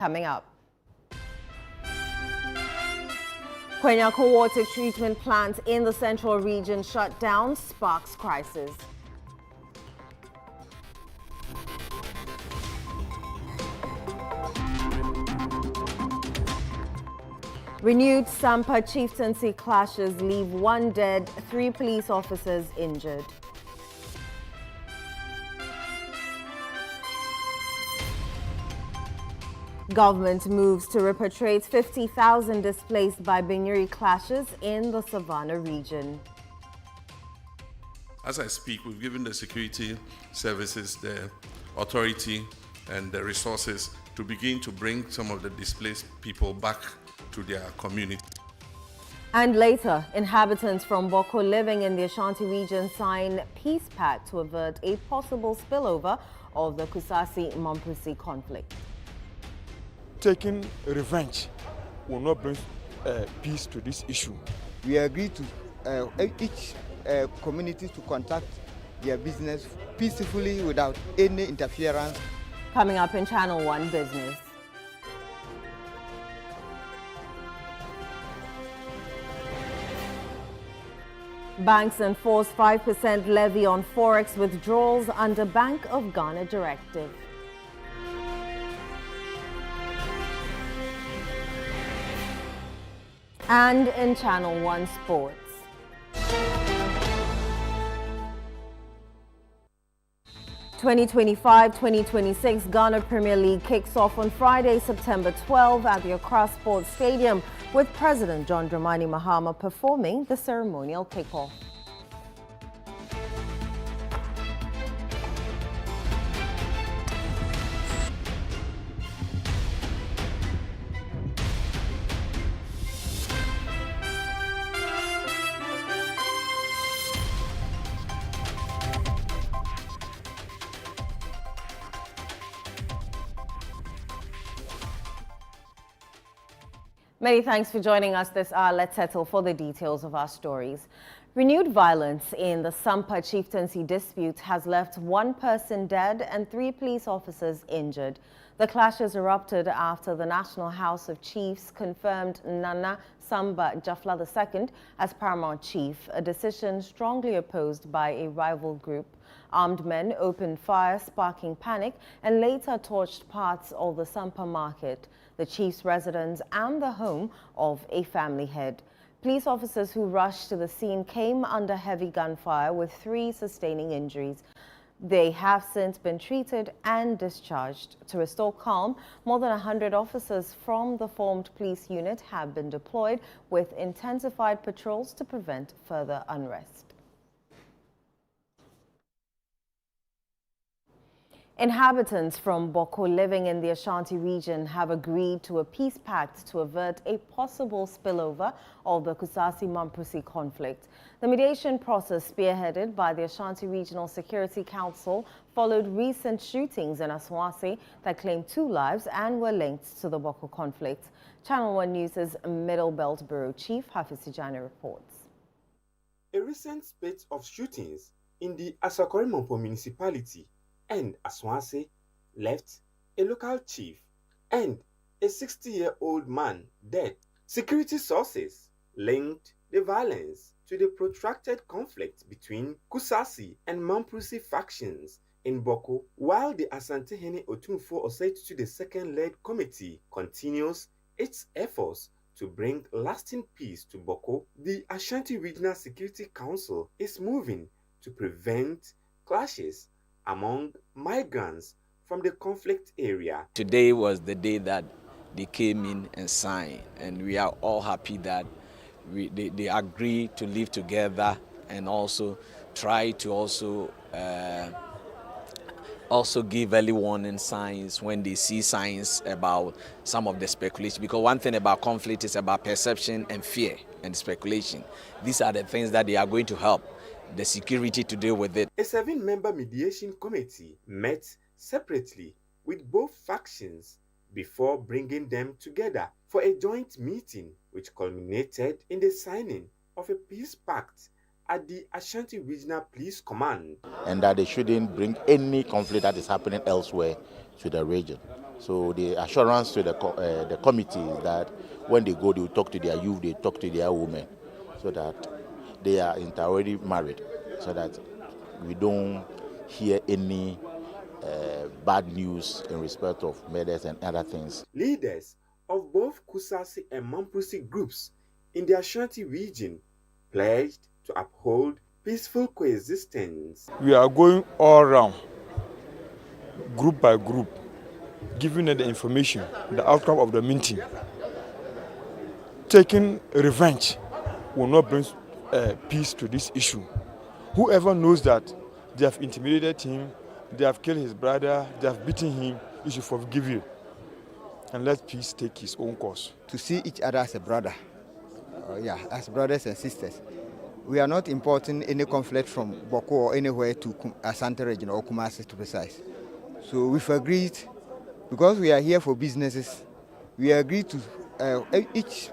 Coming up. Kwanyako water treatment plant in the central region shut down, sparks crisis. Renewed Sampa chieftaincy clashes leave 1 dead, 3 police officers injured. Government moves to repatriate 50,000 displaced by Binyuri clashes in the Savannah region. As I speak, we've given the security services the authority and the resources to begin to bring some of the displaced people back to their community. And later, inhabitants from Boko living in the Ashanti region sign peace pact to avert a possible spillover of the Kusasi-Mamprisi conflict. Taking revenge will not bring peace to this issue. We agree to each community to conduct their business peacefully without any interference. Coming up in Channel 1 Business. Banks enforce 5% levy on forex withdrawals under Bank of Ghana directive. And in Channel 1 Sports. (2025-2026) Ghana Premier League kicks off on Friday, September 12 at the Accra Sports Stadium, with President John Dramani Mahama performing the ceremonial kickoff. Many thanks for joining us this hour. Let's settle for the details of our stories. Renewed violence in the Sampa chieftaincy dispute has left 1 person dead and 3 police officers injured. The clashes erupted after the National House of Chiefs confirmed Nana Samba Jafla II as paramount chief, a decision strongly opposed by a rival group. Armed men opened fire, sparking panic, and later torched parts of the Sampa market, the chief's residence, and the home of a family head. Police officers who rushed to the scene came under heavy gunfire, with 3 sustaining injuries. They have since been treated and discharged. To restore calm, more than 100 officers from the formed police unit have been deployed, with intensified patrols to prevent further unrest. Inhabitants from Boko living in the Ashanti region have agreed to a peace pact to avert a possible spillover of the Kusasi-Mamprisi conflict. The mediation process, spearheaded by the Ashanti Regional Security Council, followed recent shootings in Aswasi that claimed 2 lives and were linked to the Boko conflict. Channel 1 News' Middle Belt Bureau Chief Hafiz Tijani reports. A recent spate of shootings in the Asakori-Mompo municipality and Aswasi left a local chief and a 60-year-old man dead. Security sources linked the violence to the protracted conflict between Kusasi and Mamprisi factions in Boko, while the Asante Hene Otumfo Oseitu II-led committee continues its efforts to bring lasting peace to Boko. The Ashanti Regional Security Council is moving to prevent clashes among migrants from the conflict area. Today was the day that they came in and signed, and we are all happy that they agreed to live together and also try to also give early warning signs when they see signs about some of the speculation. Because one thing about conflict is about perception and fear and speculation. These are the things that they are going to help the security to deal with it. A 7-member mediation committee met separately with both factions before bringing them together for a joint meeting, which culminated in the signing of a peace pact at the Ashanti Regional Police Command. And that they shouldn't bring any conflict that is happening elsewhere to the region. So the assurance to the committee is that when they go, they will talk to their youth, they talk to their women, so that they are already married, so that we don't hear any bad news in respect of murders and other things. Leaders of both Kusasi and Mamprisi groups in the Ashanti region pledged to uphold peaceful coexistence. We are going all around, group by group, giving them the information, the outcome of the meeting. Taking revenge will not bring peace to this issue. Whoever knows that they have intimidated him, they have killed his brother, they have beaten him, he should forgive you. And let peace take its own course. To see each other as a brother, as brothers and sisters. We are not importing any conflict from Boko or anywhere to Ashanti region or Kumasi to precise. So we've agreed, because we are here for businesses, we agreed to each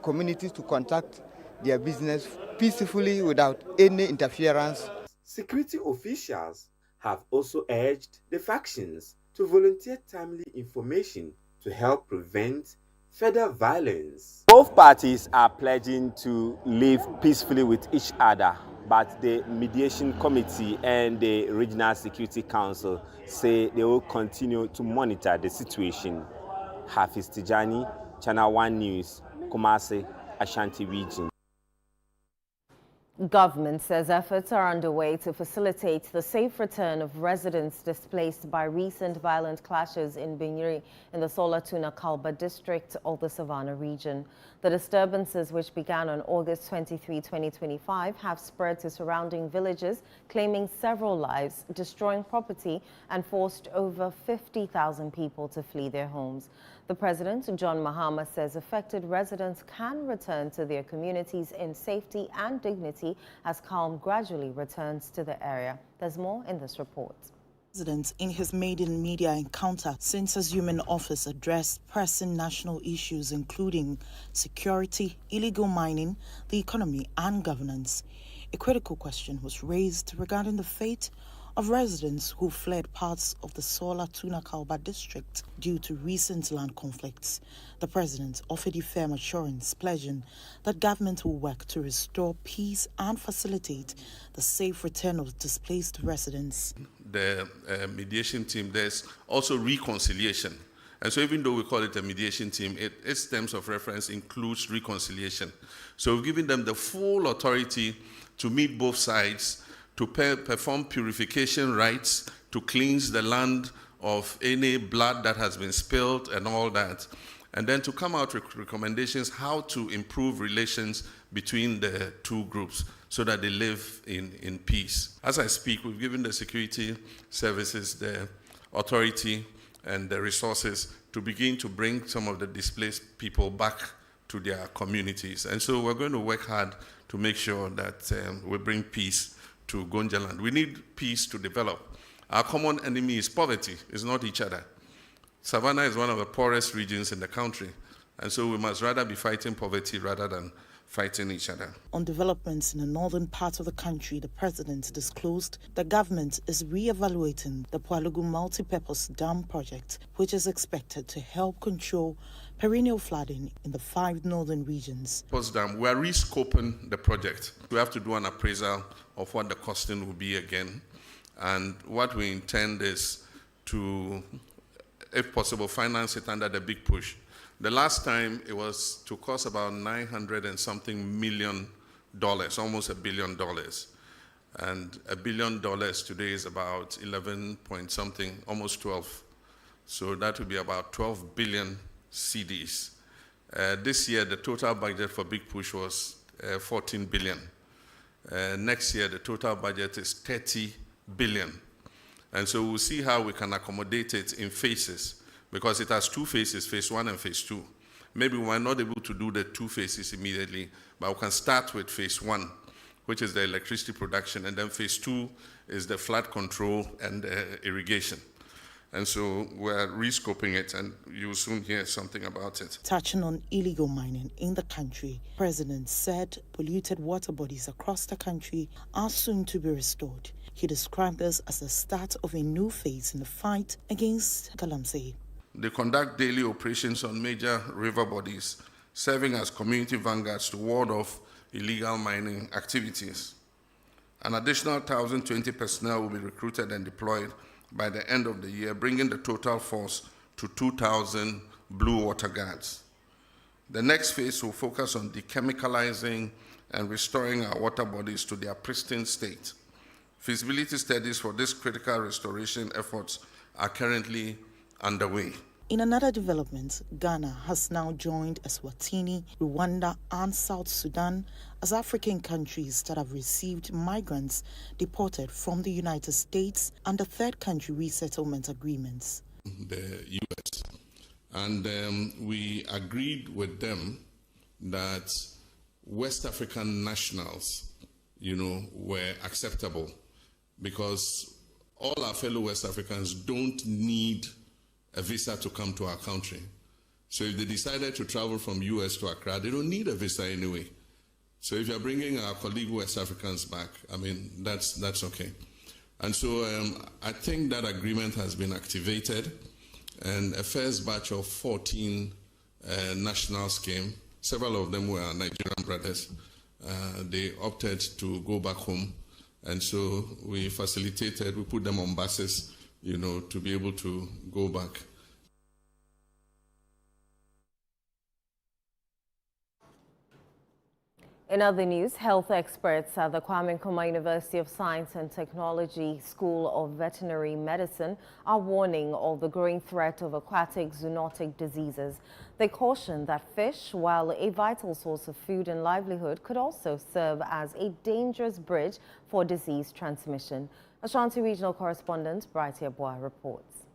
community to conduct their business peacefully without any interference. Security officials have also urged the factions to volunteer timely information to help prevent further violence. Both parties are pledging to live peacefully with each other, but the mediation committee and the regional security council say they will continue to monitor the situation. Hafiz Tijani, Channel 1 News, Kumasi, Ashanti region. Government says efforts are underway to facilitate the safe return of residents displaced by recent violent clashes in Binyiri in the Solatuna Kalba district of the Savannah region. The disturbances, which began on August 23, 2025, have spread to surrounding villages, claiming several lives, destroying property, and forced over 50,000 people to flee their homes. The President, John Mahama, says affected residents can return to their communities in safety and dignity as calm gradually returns to the area. There's more in this report. President, in his maiden media encounter since assuming office, addressed pressing national issues including security, illegal mining, the economy and governance. A critical question was raised regarding the fate of residents who fled parts of the Solatuna Kalba district due to recent land conflicts. The president offered a firm assurance, pledging that government will work to restore peace and facilitate the safe return of displaced residents. The mediation team, there's also reconciliation. And so even though we call it a mediation team, its terms of reference includes reconciliation. So we've given them the full authority to meet both sides, to perform purification rites, to cleanse the land of any blood that has been spilled and all that, and then to come out with recommendations how to improve relations between the two groups so that they live in peace. As I speak, we've given the security services the authority and the resources to begin to bring some of the displaced people back to their communities. And so we're going to work hard to make sure that we bring peace to Gonjaland. We need peace to develop. Our common enemy is poverty, it's not each other. Savannah is one of the poorest regions in the country, and so we must rather be fighting poverty rather than fighting each other. On developments in the northern part of the country, the president disclosed the government is re-evaluating the Pualugu multi-purpose dam project, which is expected to help control perennial flooding in the 5 northern regions. Post-dam, we are re-scoping the project. We have to do an appraisal of what the costing will be again. And what we intend is to, if possible, finance it under the big push. The last time it was to cost about $900 and something million, almost $1 billion. And $1 billion today is about 11 point something, almost 12. So that would be about 12 billion CDs. This year, the total budget for Big Push was 14 billion. Next year, the total budget is 30 billion. And so we'll see how we can accommodate it in phases, because it has 2 phases, phase 1 and phase 2. Maybe we're not able to do the 2 phases immediately, but we can start with phase 1, which is the electricity production, and then phase 2 is the flood control and irrigation. And so we're rescoping it, and you'll soon hear something about it. Touching on illegal mining in the country, President said polluted water bodies across the country are soon to be restored. He described this as the start of a new phase in the fight against galamsey. They conduct daily operations on major river bodies, serving as community vanguards to ward off illegal mining activities. An additional 1,020 personnel will be recruited and deployed by the end of the year, bringing the total force to 2,000 blue water guards. The next phase will focus on dechemicalizing and restoring our water bodies to their pristine state. Feasibility studies for this critical restoration efforts are currently underway. In another development, Ghana has now joined Eswatini, Rwanda, and South Sudan as African countries that have received migrants deported from the United States under third country resettlement agreements. The U.S. And we agreed with them that West African nationals, were acceptable because all our fellow West Africans don't need a visa to come to our country. So if they decided to travel from US to Accra, they don't need a visa anyway. So if you're bringing our colleague West Africans back, that's okay. And so I think that agreement has been activated, and a first batch of 14 nationals came. Several of them were Nigerian brothers. They opted to go back home, and so we facilitated, we put them on buses, to be able to go back. In other news, health experts at the Kwame Nkrumah University of Science and Technology School of Veterinary Medicine are warning of the growing threat of aquatic zoonotic diseases. They caution that fish, while a vital source of food and livelihood, could also serve as a dangerous bridge for disease transmission. Ashanti regional correspondent Bright Yeboah reports.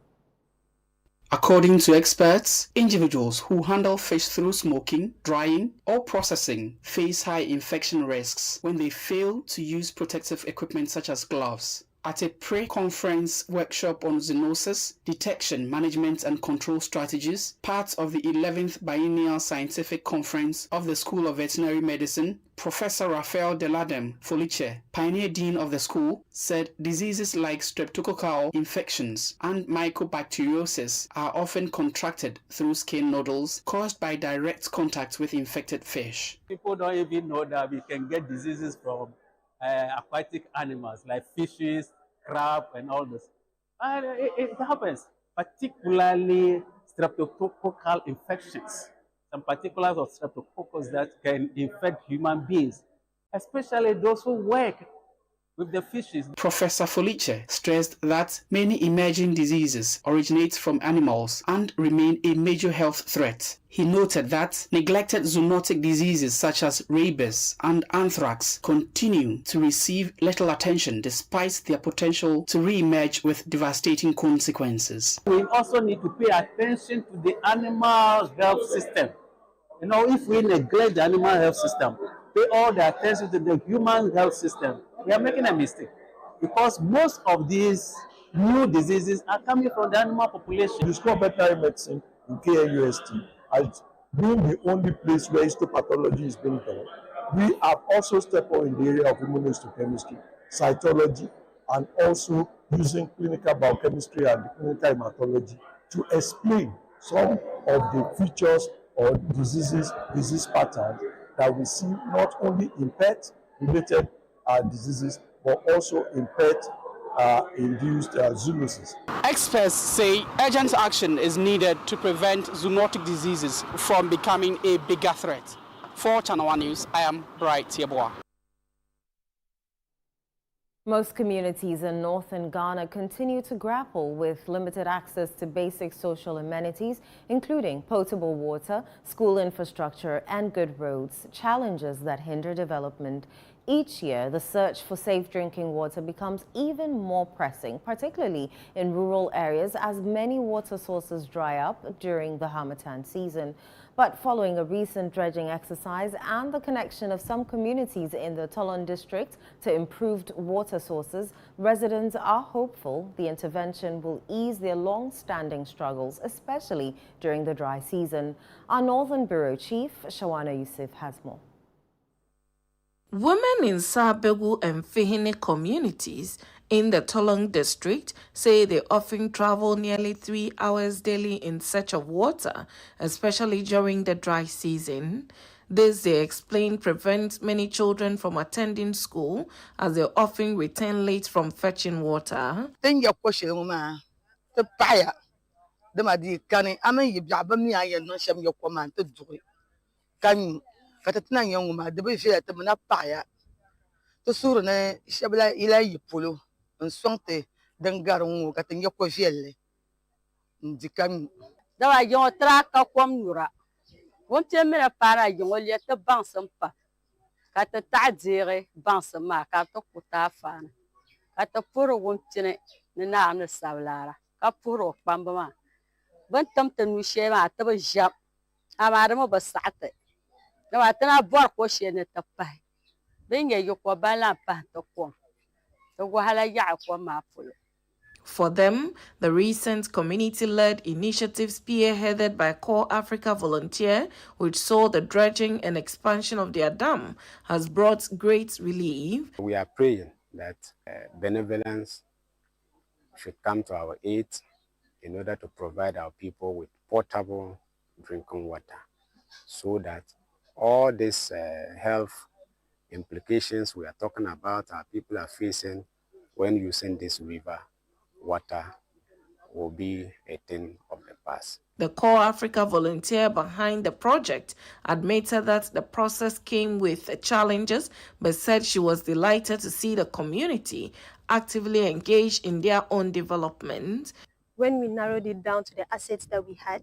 According to experts, individuals who handle fish through smoking, drying, or processing face high infection risks when they fail to use protective equipment such as gloves. At a pre-conference workshop on zoonosis, detection, management and control strategies, part of the 11th Biennial Scientific Conference of the School of Veterinary Medicine, Professor Raphael Deladem Foliche, pioneer dean of the school, said diseases like streptococcal infections and mycobacteriosis are often contracted through skin nodules caused by direct contact with infected fish. People don't even know that we can get diseases from aquatic animals like fishes, crab, and all this. And it happens, particularly streptococcal infections. Some particulars of streptococcus that can infect human beings, especially those who work with the fishes. Professor Foliche stressed that many emerging diseases originate from animals and remain a major health threat. He noted that neglected zoonotic diseases such as rabies and anthrax continue to receive little attention despite their potential to re-emerge with devastating consequences. We also need to pay attention to the animal health system. If we neglect the animal health system, pay all the attention to the human health system, we are making a mistake, because most of these new diseases are coming from the animal population. The School of Veterinary Medicine in KNUST has been the only place where histopathology is being done. We have also stepped up in the area of immunohistochemistry, cytology, and also using clinical biochemistry and clinical hematology to explain some of the features or disease patterns that we see not only in pet-related diseases, but also in pet-induced zoonosis. Experts say urgent action is needed to prevent zoonotic diseases from becoming a bigger threat. For Channel 1 News, I am Bright Yeboah. Most communities in northern Ghana continue to grapple with limited access to basic social amenities, including potable water, school infrastructure, and good roads, challenges that hinder development. Each year, the search for safe drinking water becomes even more pressing, particularly in rural areas as many water sources dry up during the Harmattan season. But following a recent dredging exercise and the connection of some communities in the Tolon district to improved water sources, residents are hopeful the intervention will ease their long-standing struggles, especially during the dry season. Our Northern Bureau Chief, Shawana Yusuf, has more. Women in Sabegu and Fihine communities in the Tolon district say they often travel nearly 3 hours daily in search of water, especially during the dry season. This, they explain, prevents many children from attending school as they often return late from fetching water. For them, the recent community-led initiative spearheaded by Core Africa Volunteer, which saw the dredging and expansion of their dam, has brought great relief. We are praying that benevolence should come to our aid in order to provide our people with potable drinking water, so that all these health implications we are talking about our people are facing when using this river water will be a thing of the past. The Core Africa volunteer behind the project admitted that the process came with challenges, but said she was delighted to see the community actively engaged in their own development. When we narrowed it down to the assets that we had,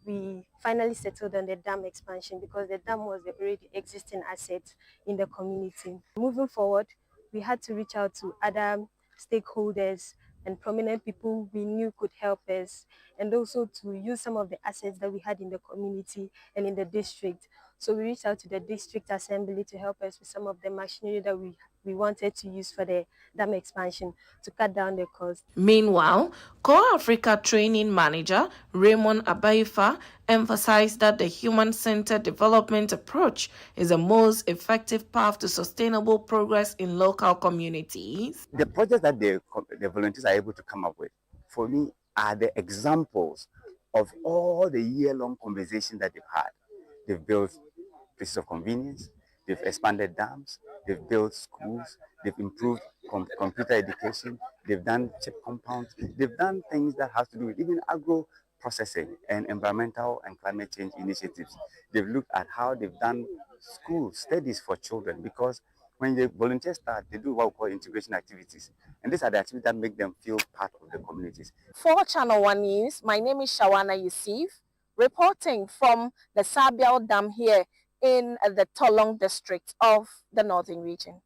we finally settled on the dam expansion because the dam was the already existing asset in the community. Moving forward, we had to reach out to other stakeholders and prominent people we knew could help us, and also to use some of the assets that we had in the community and in the district. So we reached out to the district assembly to help us with some of the machinery that we wanted to use for the dam expansion to cut down the cost. Meanwhile, Core Africa training manager Raymond Abaifa emphasized that the human-centered development approach is the most effective path to sustainable progress in local communities. The projects that the volunteers are able to come up with, for me, are the examples of all the year-long conversations that they've had. They've built places of convenience, they've expanded dams, they've built schools, they've improved computer education, they've done chip compounds, they've done things that have to do with even agro processing and environmental and climate change initiatives. They've looked at how they've done school studies for children, because when the volunteers start, they do what we call integration activities. And these are the activities that make them feel part of the communities. For Channel 1 News, my name is Shawana Yusuf, reporting from the Sabial Dam here in the Tolong district of the Northern region.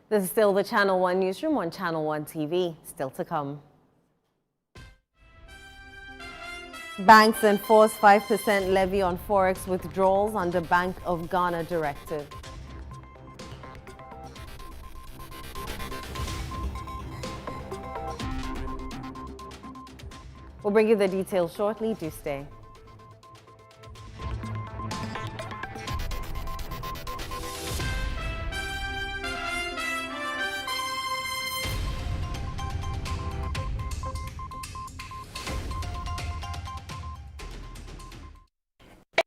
This is still the Channel 1 Newsroom on Channel 1 TV. Still to come. Banks enforce 5% levy on forex withdrawals under Bank of Ghana directive. We'll bring you the details shortly. Do stay.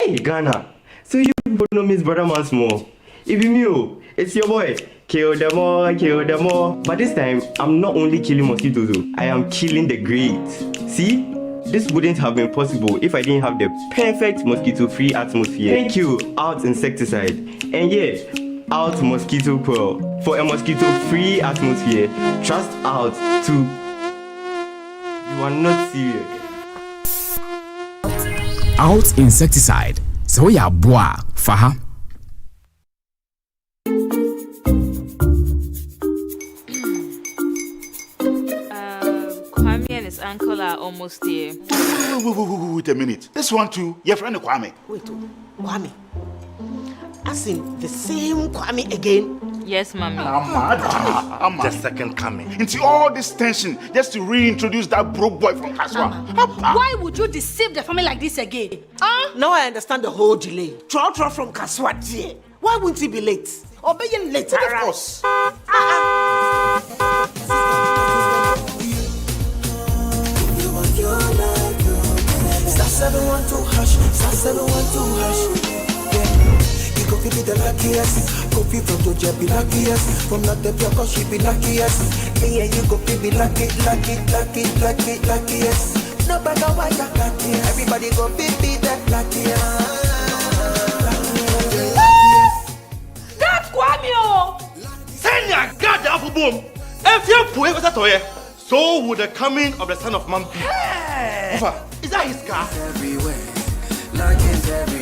Hey Ghana, so you know Miss Brother once more. If you knew, it's your boy. Kill them all, kill them all. But this time, I'm not only killing mosquitoes, I am killing the grades. See? This wouldn't have been possible if I didn't have the perfect mosquito-free atmosphere. Thank you, Out Insecticide. And yeah, Out Mosquito Coil. For a mosquito-free atmosphere, trust Out to... You are not serious. Out Insecticide. So ya boa, faha. are almost here. Wait a minute. This one too, your friend Kwame. Wait, Kwame? As in the same Kwame again? Yes, Mommy. The second coming. Into all this tension just to reintroduce that broke boy from Kaswa. Why would you deceive the family like this again? Now I understand the whole delay. Trotro from Kaswa. Why wouldn't he be late? Or be late? Of course. Star 712 hash, star 712 hash. Yeah, you go be the luckiest. Copy from Georgia be luckiest. From not the Pioco she be luckiest. Me and you go be luckiest. No matter what you're lucky. Everybody go be that luckiest. That's Kwame! Send your God the apple boom. If you're poor, what's that? So would the coming of the son of man be. Is that his car?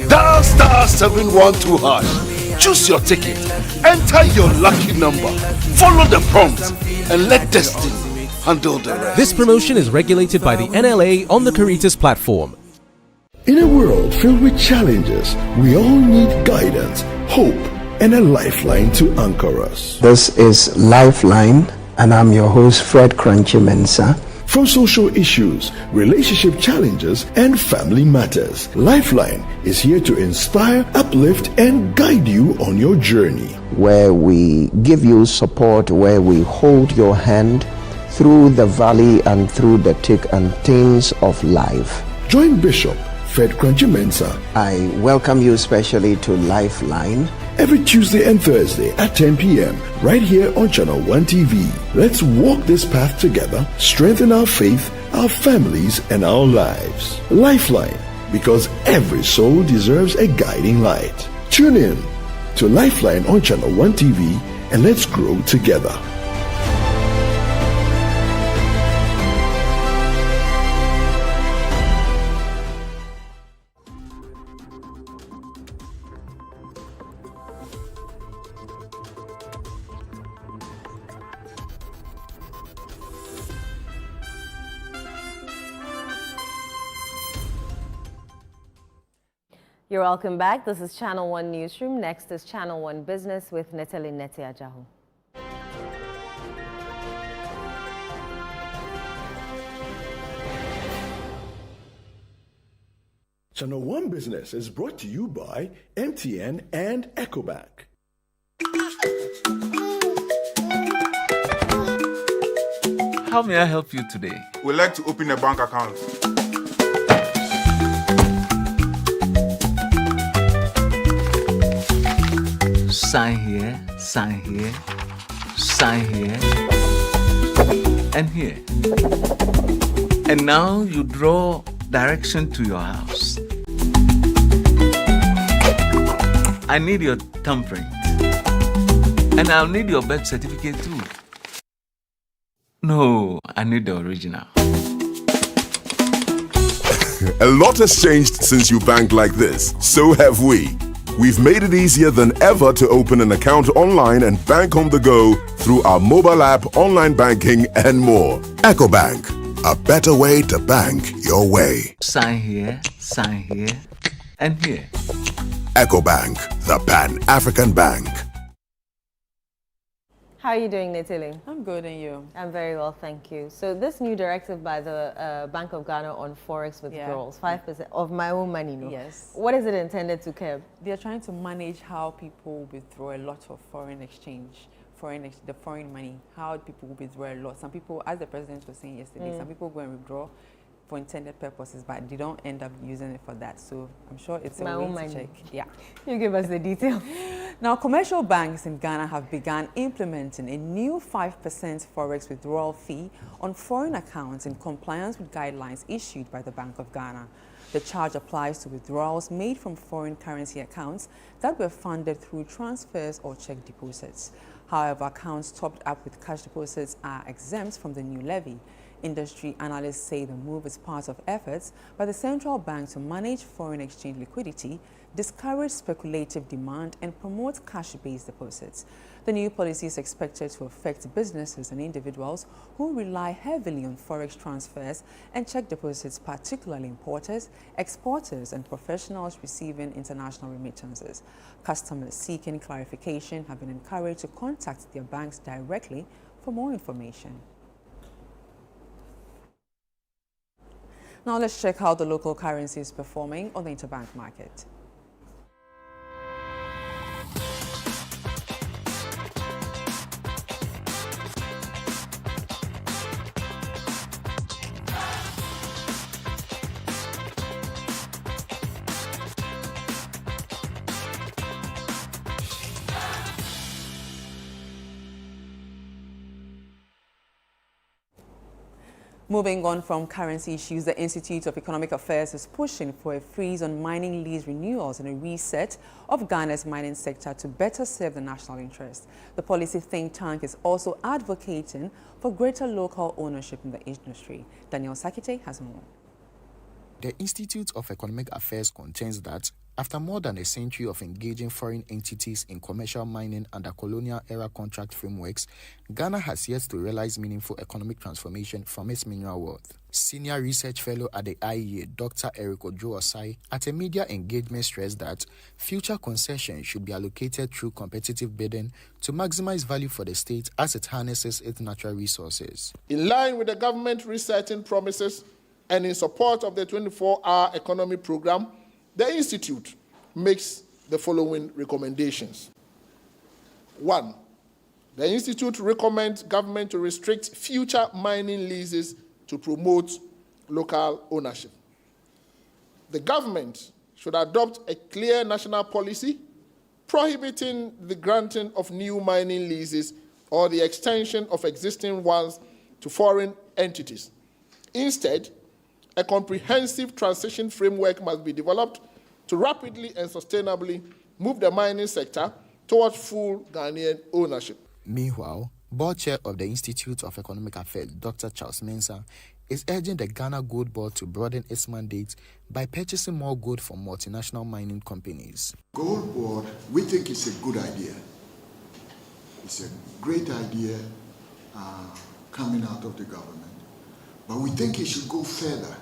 Dial star 712 hash. Choose your ticket. Enter your lucky number. Follow the prompts and let destiny handle the rest. This promotion is regulated by the NLA on the Caritas platform. In a world filled with challenges, we all need guidance, hope, and a lifeline to anchor us. This is Lifeline, and I'm your host, Fred Crunchy Mensa. From social issues, relationship challenges, and family matters, Lifeline is here to inspire, uplift, and guide you on your journey. Where we give you support, where we hold your hand through the valley and through the thick and thins of life. Join Bishop Fred Crunchy Mensa. I welcome you especially to Lifeline. Every Tuesday and Thursday at 10 p.m. right here on Channel 1 TV. Let's walk this path together, strengthen our faith, our families, and our lives. Lifeline, because every soul deserves a guiding light. Tune in to Lifeline on Channel 1 TV and let's grow together. You're welcome back. This is Channel 1 Newsroom. Next is Channel 1 Business with Netali Netiajahu. Channel 1 Business is brought to you by MTN and Ecobank. How may I help you today? We'd like to open a bank account. Sign here, sign here, sign here, and here. And now you draw direction to your house. I need your thumbprint. And I'll need your birth certificate too. No, I need the original. A lot has changed since you banked like this. So have we. We've made it easier than ever to open an account online and bank on the go through our mobile app, online banking, and more. Ecobank, a better way to bank your way. Sign here, and here. Ecobank, the Pan-African Bank. How are you doing, Netili? I'm good, and you? I'm very well, thank you. So this new directive by the Bank of Ghana on forex withdrawals, 5% of my own money, no? Yes. What is it intended to curb? They're trying to manage how people withdraw a lot of foreign exchange, the foreign money, how people withdraw a lot. Some people, as the president was saying yesterday, some people go and withdraw for intended purposes, but they don't end up using it for that. So I'm sure it's a way to check. Yeah. You give us the detail. Now, commercial banks in Ghana have begun implementing a new 5% forex withdrawal fee on foreign accounts in compliance with guidelines issued by the Bank of Ghana. The charge applies to withdrawals made from foreign currency accounts that were funded through transfers or check deposits. However, accounts topped up with cash deposits are exempt from the new levy. Industry analysts say the move is part of efforts by the central bank to manage foreign exchange liquidity, discourage speculative demand, and promote cash-based deposits. The new policy is expected to affect businesses and individuals who rely heavily on forex transfers and check deposits, particularly importers, exporters, and professionals receiving international remittances. Customers seeking clarification have been encouraged to contact their banks directly for more information. Now let's check how the local currency is performing on the interbank market. Moving on from currency issues, the Institute of Economic Affairs is pushing for a freeze on mining lease renewals and a reset of Ghana's mining sector to better serve the national interest. The policy think tank is also advocating for greater local ownership in the industry. Daniel Sakite has more. The Institute of Economic Affairs contends that after more than a century of engaging foreign entities in commercial mining under colonial-era contract frameworks, Ghana has yet to realize meaningful economic transformation from its mineral wealth. Senior research fellow at the IEA, Dr. Eric Ojo-Osai, at a media engagement stressed that future concessions should be allocated through competitive bidding to maximize value for the state as it harnesses its natural resources. In line with the government resetting promises and in support of the 24-hour economy program, the Institute makes the following recommendations. 1. The Institute recommends government to restrict future mining leases to promote local ownership. The government should adopt a clear national policy prohibiting the granting of new mining leases or the extension of existing ones to foreign entities. Instead, a comprehensive transition framework must be developed to rapidly and sustainably move the mining sector towards full Ghanaian ownership. Meanwhile, board chair of the Institute of Economic Affairs, Dr. Charles Mensah, is urging the Ghana Gold Board to broaden its mandate by purchasing more gold from multinational mining companies. Gold Board, we think it's a good idea. It's a great idea coming out of the government. But we think it should go further.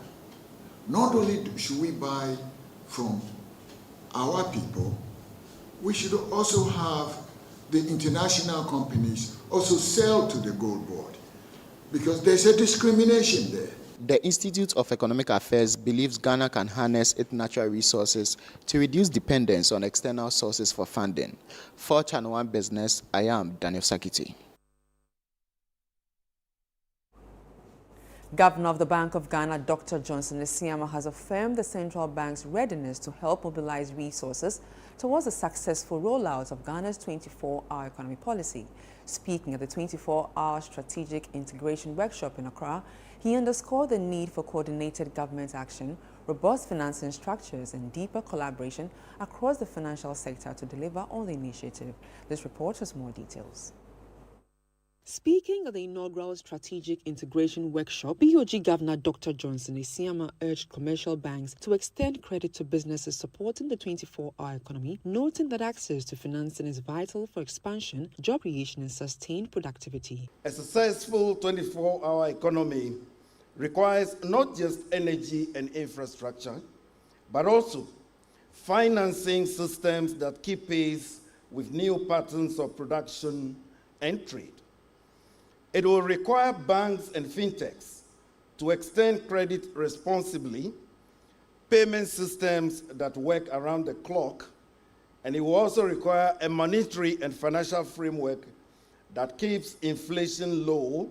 Not only should we buy from our people, we should also have the international companies also sell to the Gold Board, because there's a discrimination there. The Institute of Economic Affairs believes Ghana can harness its natural resources to reduce dependence on external sources for funding. For Channel One Business, I am Daniel Sakiti. Governor of the Bank of Ghana, Dr. Johnson Esiama, has affirmed the central bank's readiness to help mobilize resources towards the successful rollout of Ghana's 24-hour economy policy. Speaking at the 24-hour strategic integration workshop in Accra, he underscored the need for coordinated government action, robust financing structures, and deeper collaboration across the financial sector to deliver on the initiative. This report has more details. Speaking at the inaugural Strategic Integration Workshop, BOG Governor Dr. Johnson Esiama urged commercial banks to extend credit to businesses supporting the 24-hour economy, noting that access to financing is vital for expansion, job creation, and sustained productivity. A successful 24-hour economy requires not just energy and infrastructure, but also financing systems that keep pace with new patterns of production and trade. It will require banks and fintechs to extend credit responsibly, payment systems that work around the clock, and it will also require a monetary and financial framework that keeps inflation low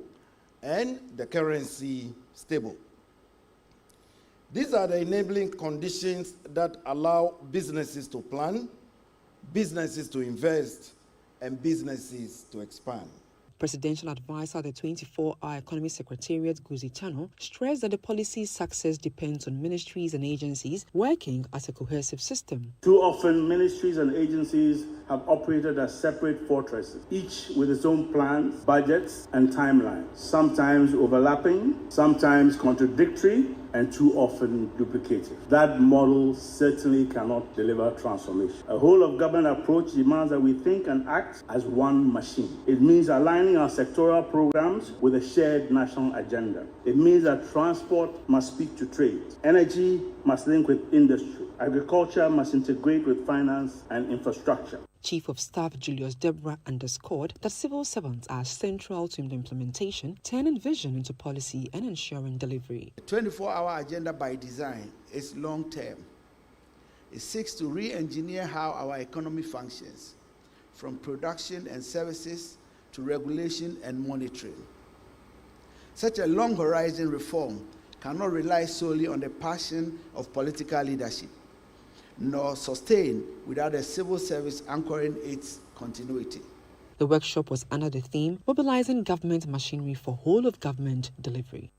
and the currency stable. These are the enabling conditions that allow businesses to plan, businesses to invest, and businesses to expand. Presidential Advisor at the 24-Hour Economy Secretariat, Guzi Chano, stressed that the policy's success depends on ministries and agencies working as a cohesive system. Too often, ministries and agencies have operated as separate fortresses, each with its own plans, budgets, and timelines, sometimes overlapping, sometimes contradictory, and too often duplicative. That model certainly cannot deliver transformation. A whole-of-government approach demands that we think and act as one machine. It means aligning our sectoral programs with a shared national agenda. It means that transport must speak to trade, energy must link with industry, agriculture must integrate with finance and infrastructure. Chief of Staff Julius Deborah underscored that civil servants are central to the implementation, turning vision into policy and ensuring delivery. The 24-hour agenda by design is long-term. It seeks to re-engineer how our economy functions, from production and services to regulation and monitoring. Such a long-horizon reform cannot rely solely on the passion of political leadership, nor sustain without a civil service anchoring its continuity. The workshop was under the theme, Mobilizing Government Machinery for Whole-of-Government Delivery.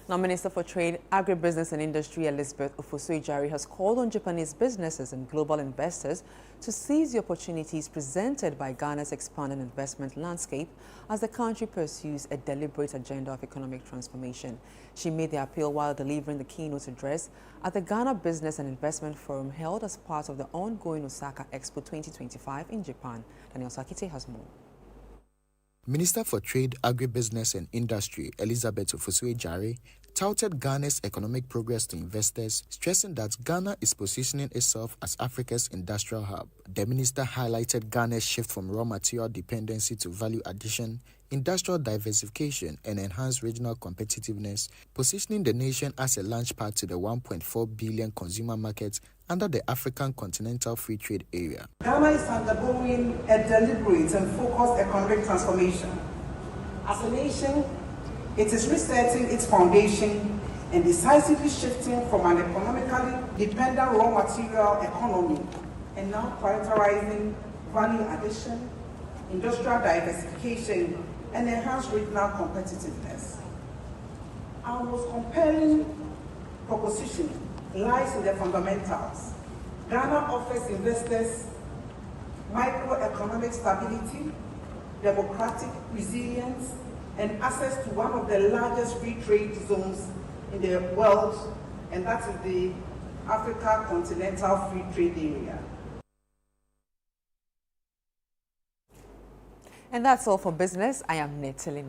Now, Minister for Trade, Agribusiness and Industry Elizabeth Ofosu-Adjare has called on Japanese businesses and global investors to seize the opportunities presented by Ghana's expanding investment landscape as the country pursues a deliberate agenda of economic transformation. She made the appeal while delivering the keynote address at the Ghana Business and Investment Forum held as part of the ongoing Osaka Expo 2025 in Japan. Daniel Sakite has more. Minister for Trade, Agribusiness and Industry Elizabeth Ofosu-Adjare touted Ghana's economic progress to investors, stressing that Ghana is positioning itself as Africa's industrial hub. The minister highlighted Ghana's shift from raw material dependency to value addition, industrial diversification and enhanced regional competitiveness, positioning the nation as a launchpad to the 1.4 billion consumer market under the African Continental Free Trade Area. Ghana is undergoing a deliberate and focused economic transformation. As a nation, it is resetting its foundation and decisively shifting from an economically dependent raw material economy and now prioritizing value addition, industrial diversification, and enhanced regional competitiveness. Our most compelling proposition lies in the fundamentals. Ghana offers investors microeconomic stability, democratic resilience, and access to one of the largest free trade zones in the world, and that is the Africa Continental Free Trade Area. And that's all for business. I am Netele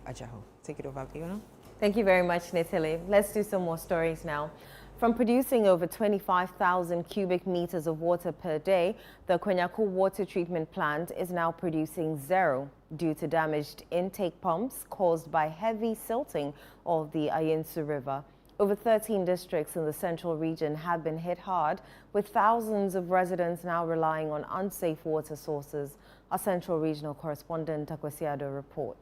Ajaho. Take it over, Fiona. Thank you very much, Netele. Let's do some more stories now. From producing over 25,000 cubic meters of water per day, the Kwanyako water treatment plant is now producing zero due to damaged intake pumps caused by heavy silting of the Ayinsu River. Over 13 districts in the central region have been hit hard, with thousands of residents now relying on unsafe water sources. Our central regional correspondent, Takwasiado, reports.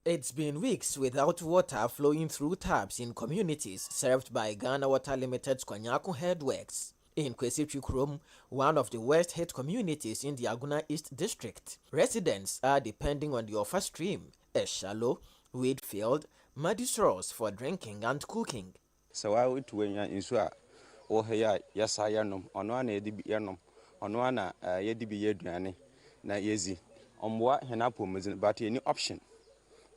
It's been weeks without water flowing through taps in communities served by Ghana Water Limited's Kwanyako Headworks. In Kwesi-Chukrom, one of the worst-hit communities in the Aguna East District, residents are depending on the Offa stream, a shallow, weed-filled, muddy source for drinking and cooking. So I would wenya insua o heya yasa yanom ono ana edibi yanom ono ana yedibi yeduane na yezi omwa henapo mezin but any option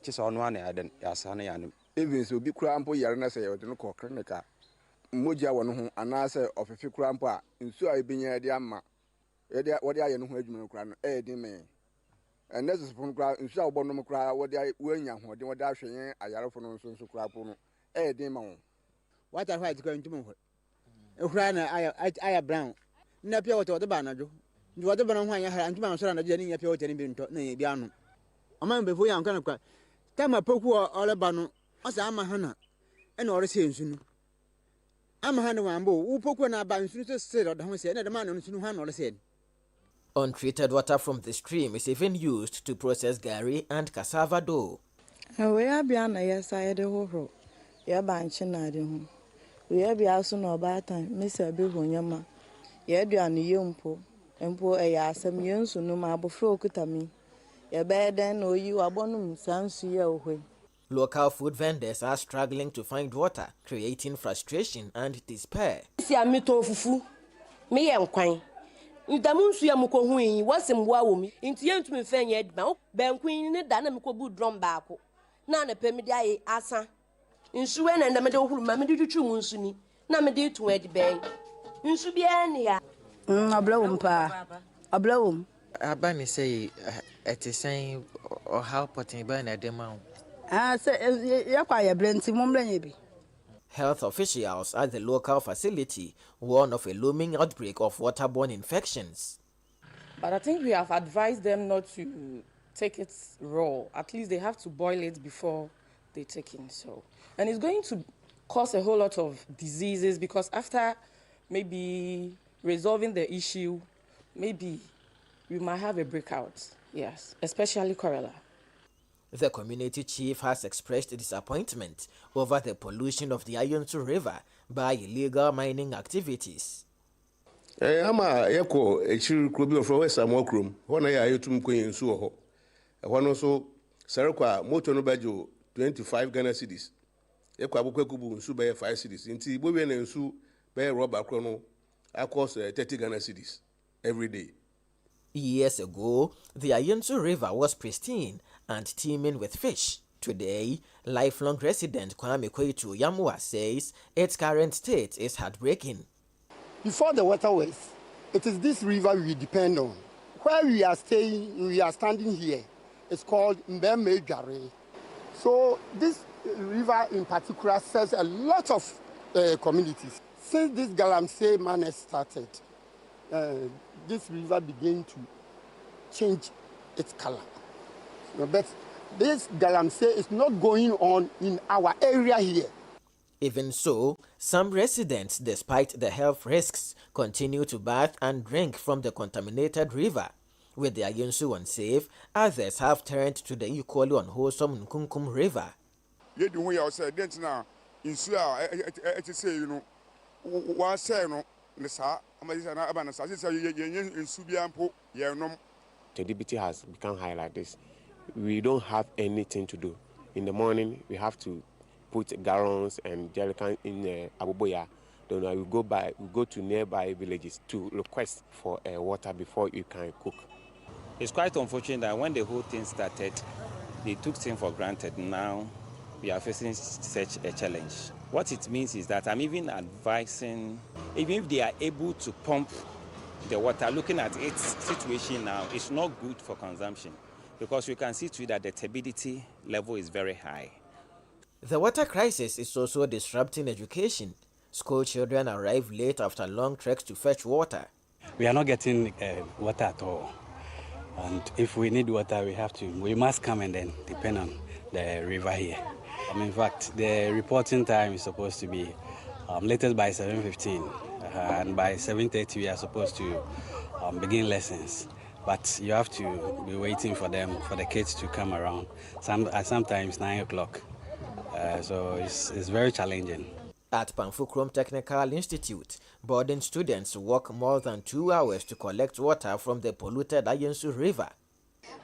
chisa ono ana yaden yasa na yanom even so bi kura ampo yare na se yode no ko klinika moja wono ho ana se ofefi kura ampo a insua ebinya de ama yede wode aye no ho adwuma kura no edin me and this is from kura insua obono mo kura wode wanya ho de wode ahwen ayarefo no nso kura po no edin ma ho. What are white going to move? I brown. Napia water the banajo. You want the banana and two months around the Jenny Pio Jenny Binto, Nabiano. A man before you can cry. Time a poku all a bano, as I'm a hana, and all the same. I'm a hand one bow, who poku and I buy said or the home said, and the man on the hand or said. Untreated water from the stream is even used to process gari and cassava dough. We are beyond a yes, I had a horror. Ya banchi na de ho we ya bia so na oba time me se be honyama ya aduane ye mpo Mpo asɛm yɛnsu no ma abofra okuta mi. Yɛbɛyɛ dɛn na oyi wabɔnom saa nsu yɛ ohwe. Local food vendors are struggling to find water, creating frustration and despair. Si amito fufu. Me ye nkwan. Ntamunsu ya muko huyi wasemwa wo mi. Nti yentumi fe nye adba. Bankwin ne da na mikobu drum baako. Na na pe me de aye asa. Nsu we na nda me de ohuru ma me de twetwu mu nsu ni. Na me de tu adi bɛn. Nsu bia ne ya. Ablawum pa. Ablawum. Aba ni say eti saying or how potting by na dem ma. Health officials at the local facility warn of a looming outbreak of waterborne infections. But I think we have advised them not to take it raw. At least they have to boil it before they take it. So, and it's going to cause a whole lot of diseases because after maybe resolving the issue, maybe we might have a breakout. Yes, especially cholera. The community chief has expressed disappointment over the pollution of the Ayonsu River by illegal mining activities. Ama yeko echiru krobi of West Amokrum, one ya yotum kwen nsu ho. One so sarekwa moto no bajo 25 Ghana cedis. Yeko abokwekubu nsu be 5 cedis. Nti bo we na nsu be rubber kro no across 30 Ghana cedis every day. Years ago, the Ayonsu River was pristine and teeming with fish. Today, lifelong resident Kwanyako Yamwa says its current state is heartbreaking. Before the waterways, it is this river we depend on. Where we are standing here, it's called Mbemejare. So this river in particular serves a lot of communities. Since this Galamsey manner started, this river began to change its color. But this Galamsey is not going on in our area here. Even so, some residents, despite the health risks, continue to bath and drink from the contaminated river. With the Ayonsu unsafe, others have turned to the equally unwholesome Nkunkum River. The DBT has become high like this. We don't have anything to do. In the morning, we have to put gallons and jerrycans in Abuboya. Then we go to nearby villages to request for water before you can cook. It's quite unfortunate that when the whole thing started, they took things for granted. Now we are facing such a challenge. What it means is that I'm even advising, even if they are able to pump the water, looking at its situation now, it's not good for consumption because you can see too that the turbidity level is very high. The water crisis is also disrupting education. School children arrive late after long treks to fetch water. We are not getting water at all. And if we need water, we must come and then depend on the river here. In fact, the reporting time is supposed to be latest by 7:15. And by 7:30, we are supposed to begin lessons. But you have to be waiting for the kids to come around. Sometimes 9 o'clock. So it's very challenging. At Pamfukrom Technical Institute, boarding students walk more than 2 hours to collect water from the polluted Ayonsu River.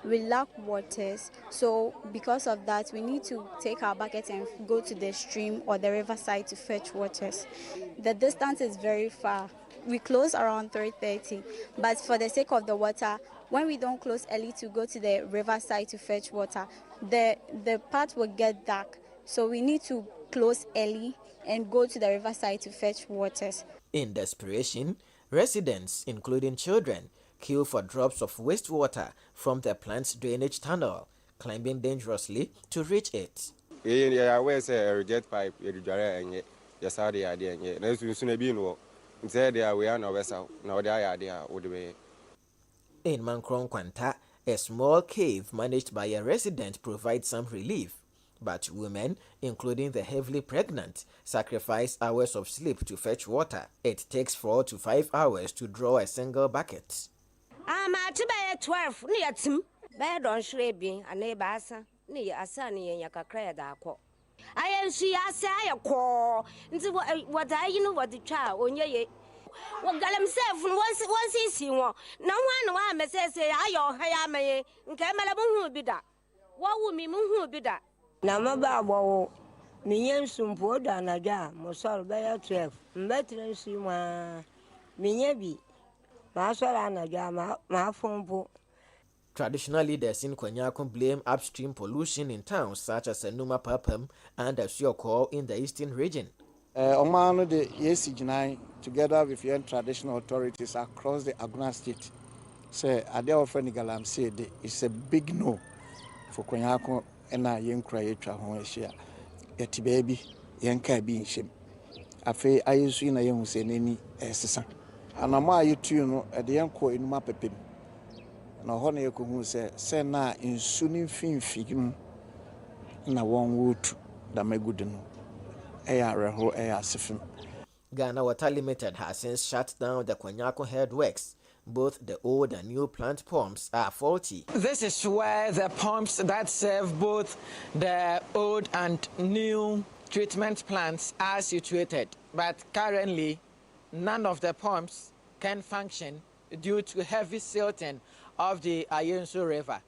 We lack waters, so because of that, we need to take our buckets and go to the stream or the riverside to fetch waters. The distance is very far. We close around 3:30, but for the sake of the water, when we don't close early to go to the riverside to fetch water, the path will get dark. So we need to close early and go to the riverside to fetch waters. In desperation, residents, including children, queue for drops of wastewater from the plant's drainage tunnel, climbing dangerously to reach it. In Mankron Kwanta, a small cave managed by a resident provides some relief. But women, including the heavily pregnant, sacrifice hours of sleep to fetch water. It takes 4 to 5 hours to draw a single bucket. I'm at 12 near Tim. Bed on Shrebi, a neighbor, near a sunny and Yakakra. I am she, I say, a call. What I know what the child, when ye Well, Galamself, once he see one. No one may say, I your hair may, and Kamala be that. What would me who be that? Namaba, Newsroom, Poda, Naga, Mosal, Bayer 12, better see my Minyabi, Masala, Naga, my phone. Traditional leaders in Kwanyako blame upstream pollution in towns such as Enuma Papam and Asioko in the eastern region. Omano the Yesigina, together with your traditional authorities across the Aguna state, say Ade offering Galam said it's a big no for Kwanyako and I young cry share. Yet baby, young cabin shim. Afe I used in a young say any assassin. And I'm you tune at the young co in Mapepim. Na hɔ na yɛkɔhu sɛ na nsu no mfimfini mu na wɔn wɔtu damagudu no ɛyɛ awerɛho ɛyɛ asefem. Ghana Water Limited has since shut down the Kwanyako headworks. Both the old and new plant pumps are faulty. This is where the pumps that serve both the old and new treatment plants are situated. But currently, none of the pumps can function due to heavy silting of the Ayensu River.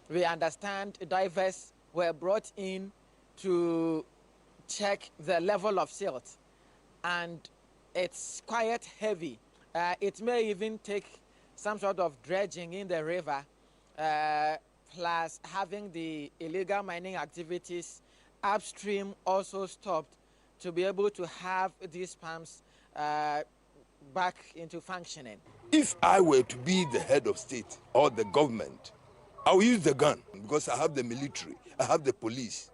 We understand divers were brought in to check the level of silt, and it's quite heavy. It may even take some sort of dredging in the river, plus having the illegal mining activities upstream also stopped to be able to have these pumps back into functioning. If I were to be the head of state or the government, I will use the gun because I have the military, I have the police,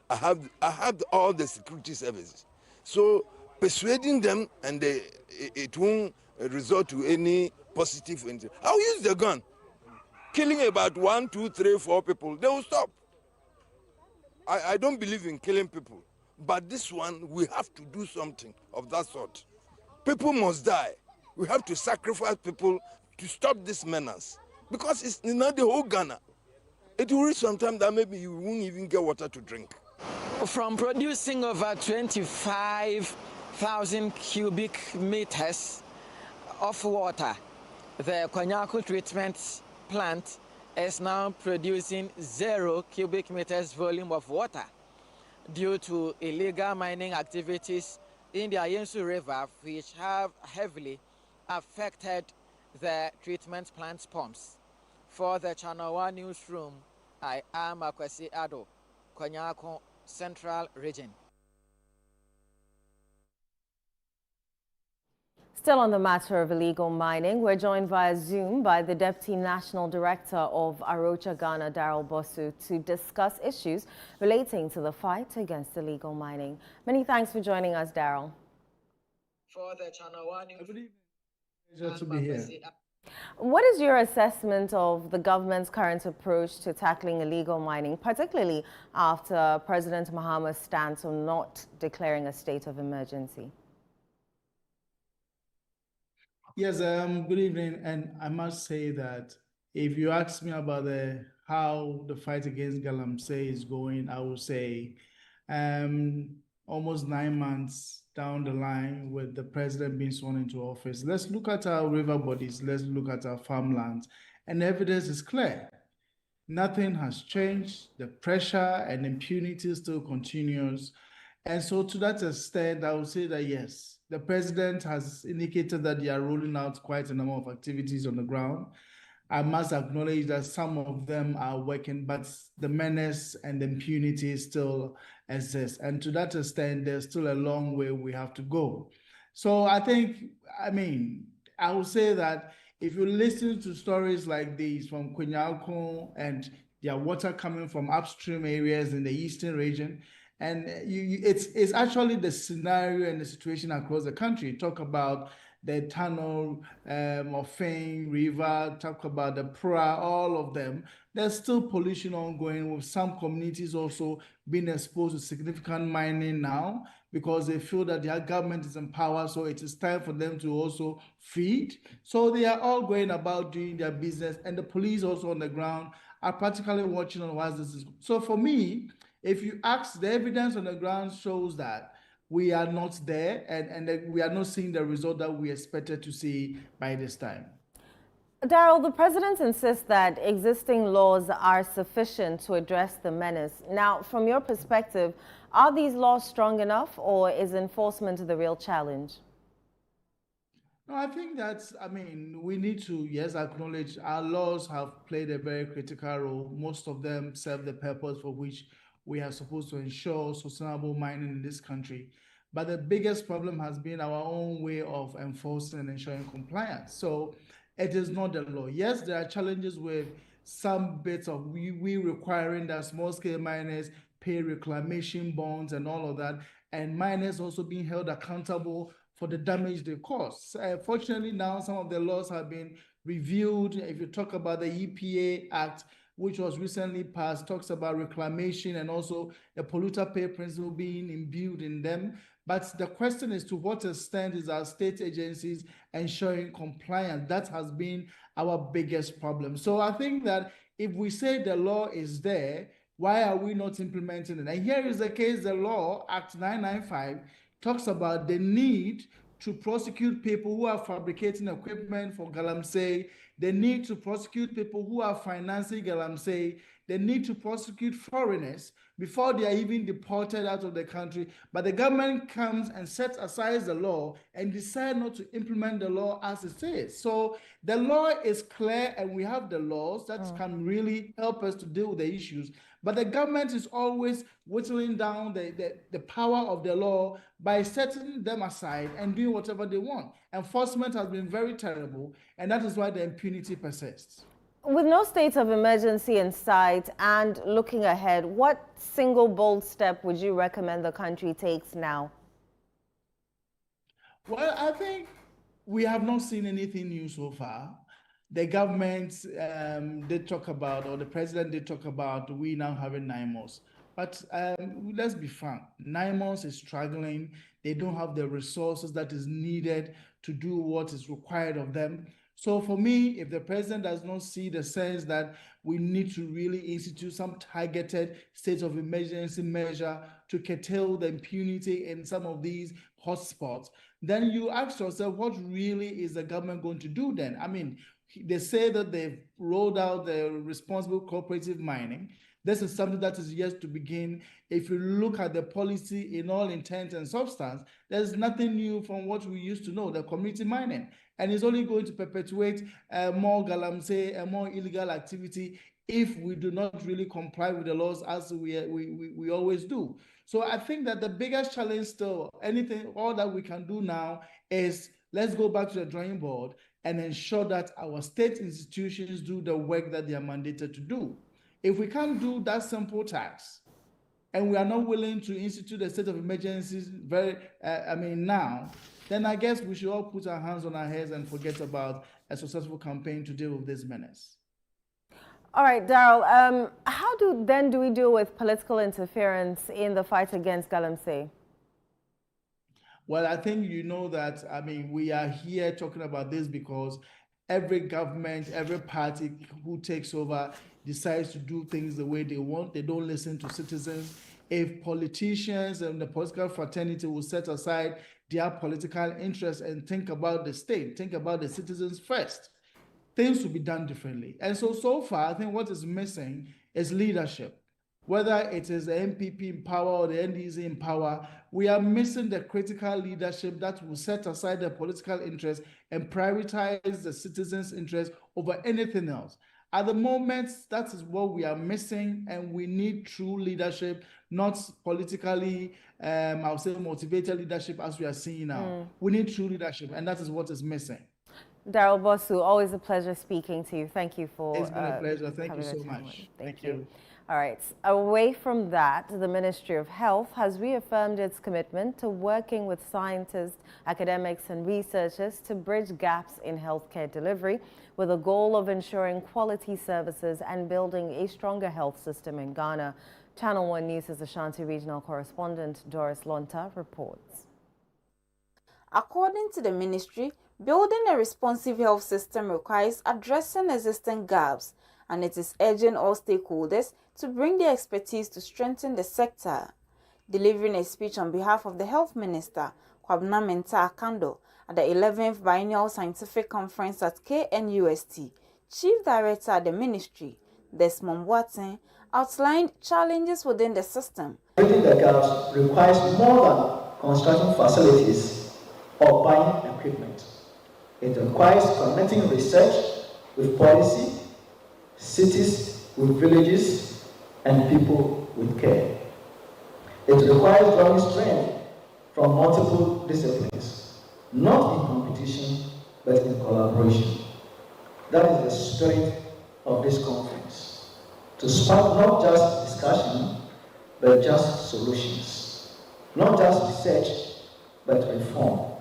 I have all the security services. So persuading them and it won't result to any positive thing. I'll use the gun. Killing about 1, 2, 3, 4 people, they will stop. I don't believe in killing people, but this one we have to do something of that sort. People must die. We have to sacrifice people to stop this menace because it's not the whole Ghana. It will reach some time that maybe you won't even get water to drink. From producing over 25,000 cubic meters of water, the Kwanyako treatment plant is now producing 0 cubic meters volume of water due to illegal mining activities in the Ayensu River, which have heavily affected the treatment plant's pumps. For the Channel 1 Newsroom, I am Akwasi Ado, Kwanyako Central Region. Still on the matter of illegal mining, we're joined via Zoom by the Deputy National Director of Arocha Ghana, Daryl Bosu, to discuss issues relating to the fight against illegal mining. Many thanks for joining us, Daryl. For the Channel 1 Newsroom. Pleasure to be here. What is your assessment of the government's current approach to tackling illegal mining, particularly after President Mahama's stance on not declaring a state of emergency? Yes, good evening, and I must say that if you ask me about how the fight against Galamsey is going, I will say almost 9 months down the line with the president being sworn into office. Let's look at our river bodies, let's look at our farmlands, and the evidence is clear. Nothing has changed. The pressure and impunity still continues. And so to that extent, I would say that yes, the president has indicated that they are rolling out quite a number of activities on the ground. I must acknowledge that some of them are working, but the menace and the impunity still exists. And to that extent, there's still a long way we have to go. So I would say that if you listen to stories like these from Kwanyako and their water coming from upstream areas in the eastern region, and it's actually the scenario and the situation across the country. Talk about the tunnel of Fame River, talk about the Pra, all of them. There's still pollution ongoing, with some communities also being exposed to significant mining now because they feel that their government is in power, so it is time for them to also feed. So they are all going about doing their business, and the police also on the ground are practically watching on what this is. So for me, if you ask, the evidence on the ground shows that we are not there, and we are not seeing the result that we expected to see by this time. Daryl, the president insists that existing laws are sufficient to address the menace. Now, from your perspective, are these laws strong enough, or is enforcement the real challenge? No, I think we need to, yes, acknowledge our laws have played a very critical role. Most of them serve the purpose for which we are supposed to ensure sustainable mining in this country. But the biggest problem has been our own way of enforcing and ensuring compliance. So it is not the law. Yes, there are challenges with some bits of we requiring that small-scale miners pay reclamation bonds and all of that, and miners also being held accountable for the damage they cause. Fortunately, now some of the laws have been reviewed. If you talk about the EPA Act, which was recently passed, talks about reclamation and also the polluter pay principle being imbued in them. But the question is, to what extent is our state agencies ensuring compliance? That has been our biggest problem. So I think that if we say the law is there, why are we not implementing it? And here is the case: the law, Act 995, talks about the need to prosecute people who are fabricating equipment for galamsey, the need to prosecute people who are financing galamsey, the need to prosecute foreigners before they are even deported out of the country. But the government comes and sets aside the law and decides not to implement the law as it is. So the law is clear, and we have the laws that can really help us to deal with the issues. But the government is always whittling down the power of the law by setting them aside and doing whatever they want. Enforcement has been very terrible, and that is why the impunity persists. With no state of emergency in sight and looking ahead, what single bold step would you recommend the country takes now? Well, I think we have not seen anything new so far. The government did talk about, or the president did talk about, we now having 9 months. But let's be frank, 9 months is struggling. They don't have the resources that is needed to do what is required of them. So for me, if the president does not see the sense that we need to really institute some targeted state of emergency measure to curtail the impunity in some of these hotspots, then you ask yourself, what really is the government going to do then? I mean, they say that they've rolled out the responsible cooperative mining. This is something that is yet to begin. If you look at the policy in all intent and substance, there's nothing new from what we used to know, the community mining. And it's only going to perpetuate more galamsey and more illegal activity if we do not really comply with the laws as we always do. So I think that the biggest challenge still, all that we can do now is let's go back to the drawing board and ensure that our state institutions do the work that they are mandated to do. If we can't do that simple task, and we are not willing to institute a state of emergencies now, then I guess we should all put our hands on our heads and forget about a successful campaign to deal with this menace. All right, Daryl, how do we deal with political interference in the fight against galamsey? Well, I think you know that, we are here talking about this because every government, every party who takes over decides to do things the way they want. They don't listen to citizens. If politicians and the political fraternity will set aside their political interests and think about the state, think about the citizens first, things will be done differently. And so far, I think what is missing is leadership. Whether it is the MPP in power or the NDC in power, we are missing the critical leadership that will set aside the political interest and prioritize the citizens' interest over anything else. At the moment, that is what we are missing, and we need true leadership, not politically, I'll say motivated leadership as we are seeing now. We need true leadership, and that is what is missing. Daryl Bosu, always a pleasure speaking to you. Thank you for It's been a pleasure. Thank you so much. Thank you. All right. Away from that, the Ministry of Health has reaffirmed its commitment to working with scientists, academics, and researchers to bridge gaps in healthcare delivery with a goal of ensuring quality services and building a stronger health system in Ghana. Channel 1 News' Ashanti regional correspondent Doris Lonta reports. According to the ministry, building a responsive health system requires addressing existing gaps, and it is urging all stakeholders to bring their expertise to strengthen the sector. Delivering a speech on behalf of the Health Minister, Kwabena Mensah Akando, at the 11th Biennial Scientific Conference at KNUST, Chief Director at the Ministry, Desmond Boateng, outlined challenges within the system. Bridging the gaps requires more than constructing facilities or buying equipment. It requires connecting research with policy, cities with villages, and people with care. It requires drawing strength from multiple disciplines, not in competition, but in collaboration. That is the spirit of this conference, to spark not just discussion, but just solutions, not just research, but reform.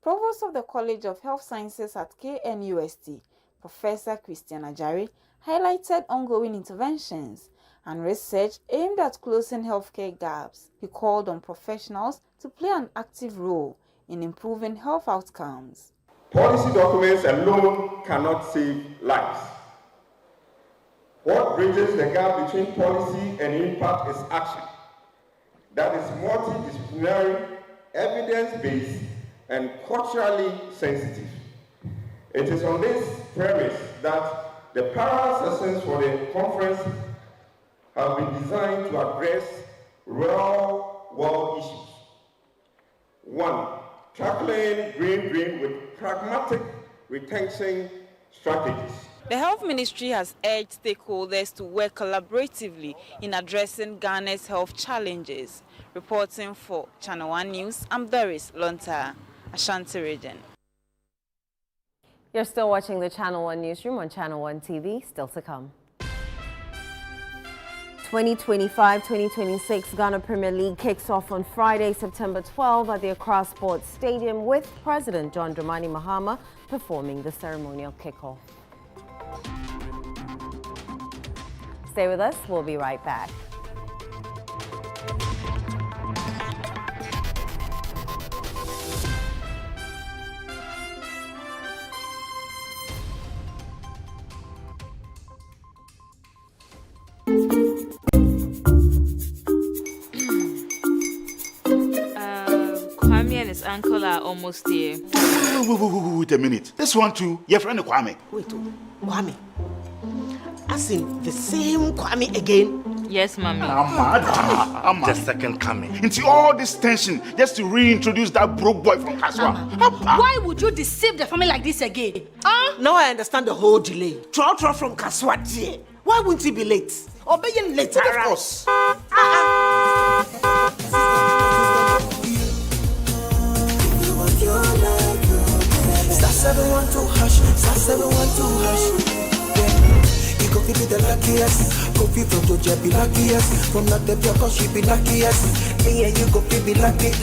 Provost of the College of Health Sciences at KNUST, Professor Christian Ajari, highlighted ongoing interventions and research aimed at closing healthcare gaps. He called on professionals to play an active role in improving health outcomes. Policy documents alone cannot save lives. What bridges the gap between policy and impact is action. That is multidisciplinary, evidence-based, and culturally sensitive. It is on this premise that the parallel sessions for the conference have been designed to address real-world issues. 1. Tackling green with pragmatic retention strategies. The Health Ministry has urged stakeholders to work collaboratively in addressing Ghana's health challenges. Reporting for Channel 1 News, I'm Doris Lonta, Ashanti region. You're still watching the Channel 1 Newsroom on Channel 1 TV, still to come. 2025-2026 Ghana Premier League kicks off on Friday, September 12 at the Accra Sports Stadium with President John Dramani Mahama performing the ceremonial kickoff. Stay with us, we'll be right back. Kwame and his uncle are almost here. Wait a minute. This one too, your friend Kwame. Wait, Kwame? As in the same Kwame again? Yes, Mommy. The second coming. Into all this tension just to reintroduce that broke boy from Kaswa. Why would you deceive the family like this again? Now I understand the whole delay. Troll from Kaswa dear. Why wouldn't he be late? Or be late? Of course. Coffee be the luckiest. Coffee from Georgia be luckiest. From not the cause she be luckiest. Me and you coffee be luckiest.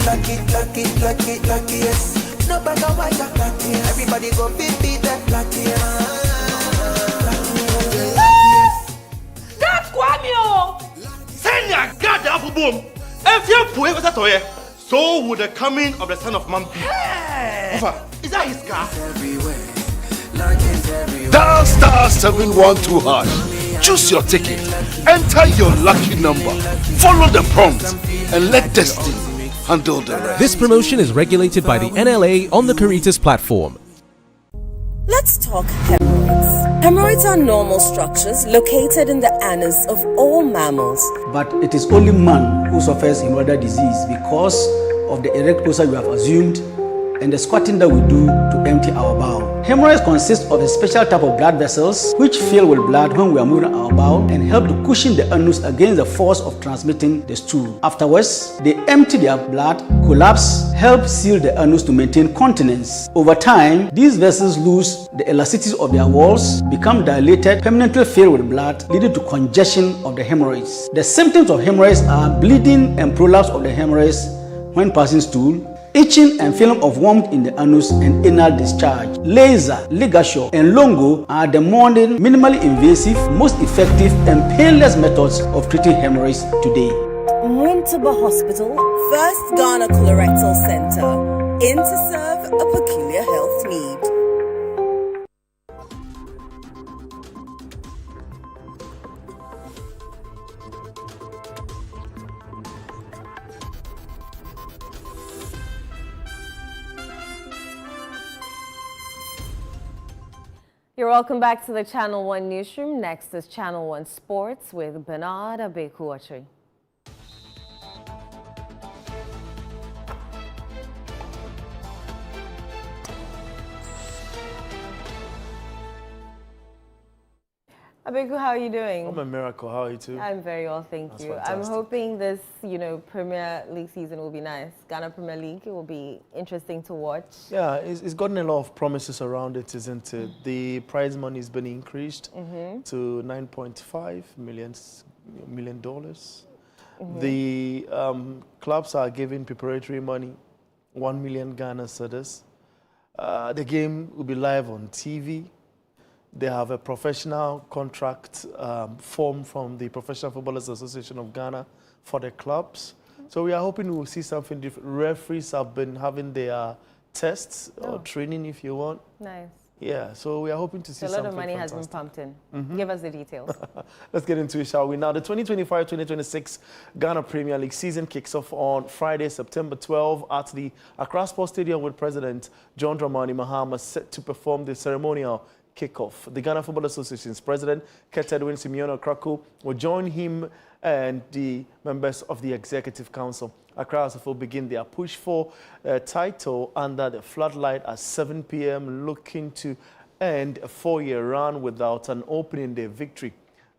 No matter why you're luckiest. Everybody go be the luckiest. That's Kwame! Send your goddamn for boom. If you put it toy, so would the coming of the Son of Man be. Is that his car? Dial star 712#. Choose your ticket. Enter your lucky number. Follow the prompt and let destiny handle the rest. This promotion is regulated by the NLA on the Caritas platform. Let's talk hemorrhoids. Hemorrhoids are normal structures located in the anus of all mammals. But it is only man who suffers hemorrhoidal disease because of the erect posture we have assumed and the squatting that we do to empty our bowel. Hemorrhoids consist of a special type of blood vessels which fill with blood when we are moving our bowel and help to cushion the anus against the force of transmitting the stool. Afterwards, they empty their blood, collapse, help seal the anus to maintain continence. Over time, these vessels lose the elasticity of their walls, become dilated, permanently filled with blood, leading to congestion of the hemorrhoids. The symptoms of hemorrhoids are bleeding and prolapse of the hemorrhoids when passing stool, itching and feeling of warmth in the anus and anal discharge. Laser, ligature, and longo are the modern, minimally invasive, most effective and painless methods of treating hemorrhoids today. Muntaba Hospital, First Ghana Colorectal Center, in to serve a peculiar health need. You're welcome back to the Channel 1 Newsroom. Next is Channel 1 Sports with Bernard Abekuachi. Abeku, how are you doing? I'm a miracle. How are you too? I'm very well, thank That's you. fantastic. I'm hoping this, Premier League season will be nice. Ghana Premier League, it will be interesting to watch. Yeah, it's gotten a lot of promises around it, isn't it? The prize money has been increased to $9.5 million. The clubs are giving preparatory money, 1 million Ghana cedis. The game will be live on TV. They have a professional contract form from the Professional Footballers Association of Ghana for the clubs. So we are hoping we will see something different. Referees have been having their tests or training, if you want. Nice. Yeah, so we are hoping to see so something a lot of money fantastic. has been pumped in. Give us the details. Let's get into it, shall we? Now, the 2025-2026 Ghana Premier League season kicks off on Friday, September 12 at the Accra Sports Stadium with President John Dramani Mahama set to perform the ceremonial kickoff. The Ghana Football Association's president, Ket Edwin Simeon Okraku, will join him and the members of the Executive Council. Accra will begin their push for a title under the floodlight at 7 p.m., looking to end a 4-year run without an opening day victory.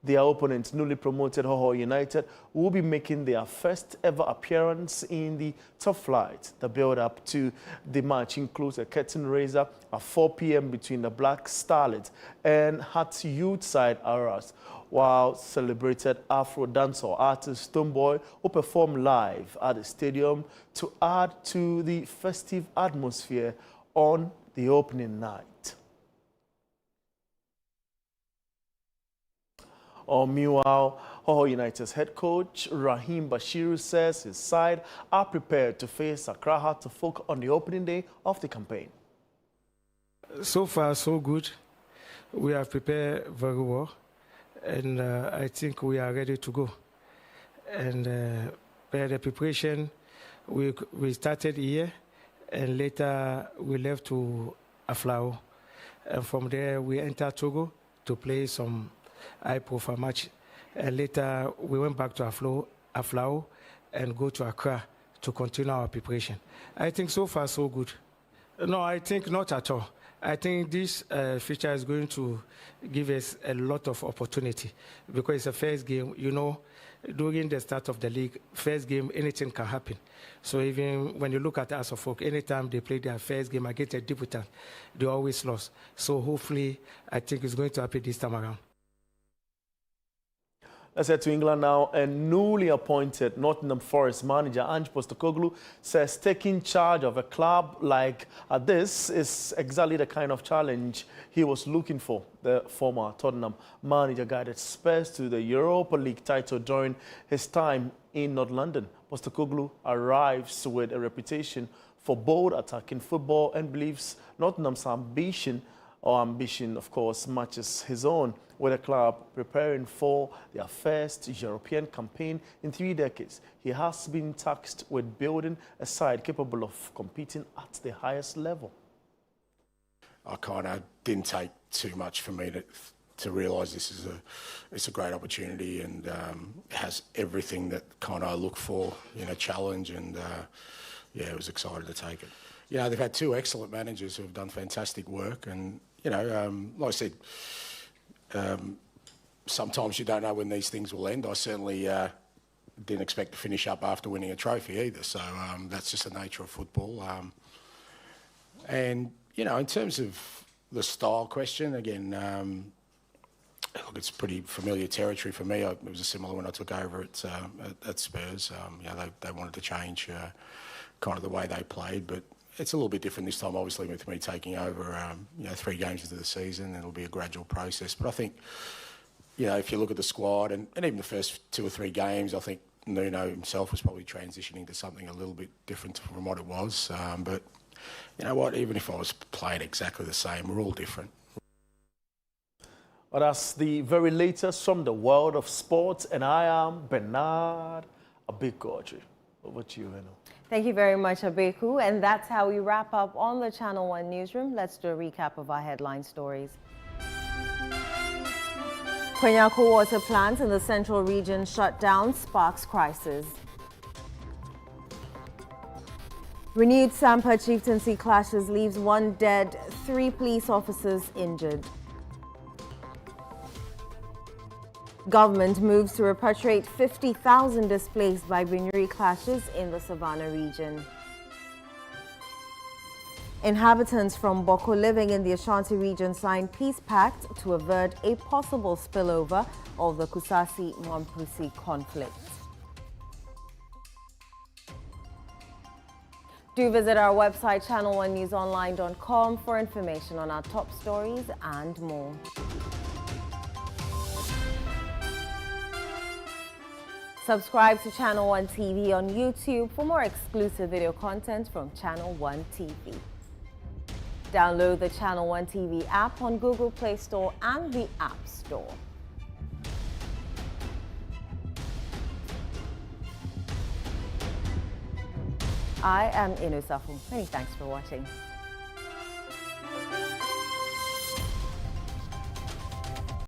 Their opponents, newly promoted Hoho United, will be making their first ever appearance in the top flight. The build-up to the match includes a curtain raiser at 4 p.m. between the Black Starlets and Hearts Youth side Aras, while celebrated Afro dancer artist Stoneboy will perform live at the stadium to add to the festive atmosphere on the opening night. Meanwhile, Hoho United's head coach Rahim Bashiru says his side are prepared to face Accra Hearts of Folk on the opening day of the campaign. So far, so good. We have prepared very well, and I think we are ready to go. And by the preparation, we started here, and later we left to Aflao. And from there, we entered Togo to play some high-profile match. And later, we went back to Aflao and go to Accra to continue our preparation. I think so far, so good. No, I think not at all. I think this feature is going to give us a lot of opportunity because it's a first game. You know, during the start of the league, first game, anything can happen. So even when you look at House of Folk, anytime they play their first game against a debutant, they always lost. So hopefully, I think it's going to happen this time around. Let's head to England now. A newly appointed Nottingham Forest manager, Ange Postecoglou, says taking charge of a club like this is exactly the kind of challenge he was looking for. The former Tottenham manager guided Spurs to the Europa League title during his time in North London. Postecoglou arrives with a reputation for bold attacking football and believes Nottingham's ambition, of course, matches his own, with the club preparing for their first European campaign in 3 decades. He has been tasked with building a side capable of competing at the highest level. I kind of didn't take too much for me to realise this is it's a great opportunity and it has everything that kind of I look for in a challenge, and yeah, I was excited to take it. You know, they've had 2 excellent managers who have done fantastic work, and you know, like I said, sometimes you don't know when these things will end. I certainly didn't expect to finish up after winning a trophy either, so that's just the nature of football. And, you know, in terms of the style question, again, look, it's pretty familiar territory for me. It was a similar when I took over at Spurs. You know, they wanted to change kind of the way they played, but it's a little bit different this time, obviously, with me taking over, you know, 3 games into the season. It'll be a gradual process. But I think, you know, if you look at the squad and even the first 2 or 3 games, I think Nuno himself was probably transitioning to something a little bit different from what it was. But you know what, even if I was playing exactly the same, we're all different. Well, that's the very latest from the world of sports, and I am Bernard Abekuachi. Over to you, Heno. Thank you very much, Abeku. And that's how we wrap up on the Channel 1 Newsroom. Let's do a recap of our headline stories. Kwanyako water plant in the central region shut down, sparks crisis. Renewed Sampa chieftaincy clashes leaves 1 dead, 3 police officers injured. Government moves to repatriate 50,000 displaced by Binyuri clashes in the Savannah region. Inhabitants from Boko living in the Ashanti region signed peace pact to avert a possible spillover of the Kusasi-Mwampusi conflict. Do visit our website channel1newsonline.com for information on our top stories and more. Subscribe to Channel 1 TV on YouTube for more exclusive video content from Channel 1 TV. Download the Channel 1 TV app on Google Play Store and the App Store. I am Inu Safu. Many thanks for watching.